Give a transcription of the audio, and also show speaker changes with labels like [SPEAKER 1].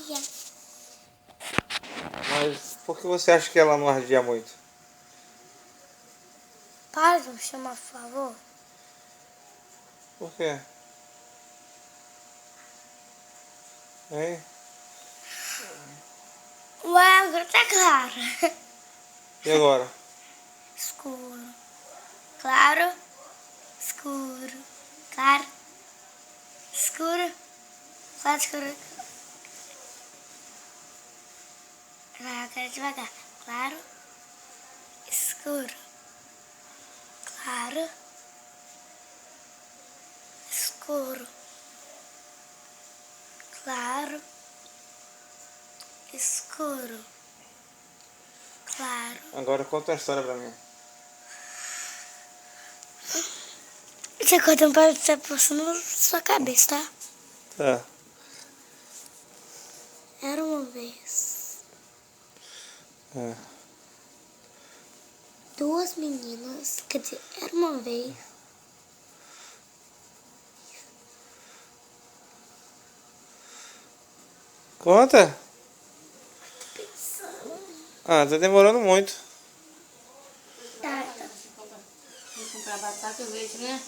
[SPEAKER 1] ardia.
[SPEAKER 2] Mas por que você acha que ela não ardia muito?
[SPEAKER 1] Para de me chamar, por favor.
[SPEAKER 2] Por quê? Hein?
[SPEAKER 1] Ué, agora tá claro.
[SPEAKER 2] E agora?
[SPEAKER 1] Escuro. Claro. Escuro. Claro. Escuro. Claro, escuro. Vai, eu quero devagar. Claro. Escuro. Claro. Escuro. Claro. Escuro. Claro.
[SPEAKER 2] Agora conta uma história pra mim.
[SPEAKER 1] Você conta para estar passando na sua cabeça, tá?
[SPEAKER 2] Tá.
[SPEAKER 1] Era uma vez
[SPEAKER 2] É.
[SPEAKER 1] duas meninas, quer dizer, era uma vez
[SPEAKER 2] Conta?
[SPEAKER 1] pensando.
[SPEAKER 2] Ah, tá demorando muito.
[SPEAKER 1] Tá.
[SPEAKER 3] Vou comprar batata e leite, né?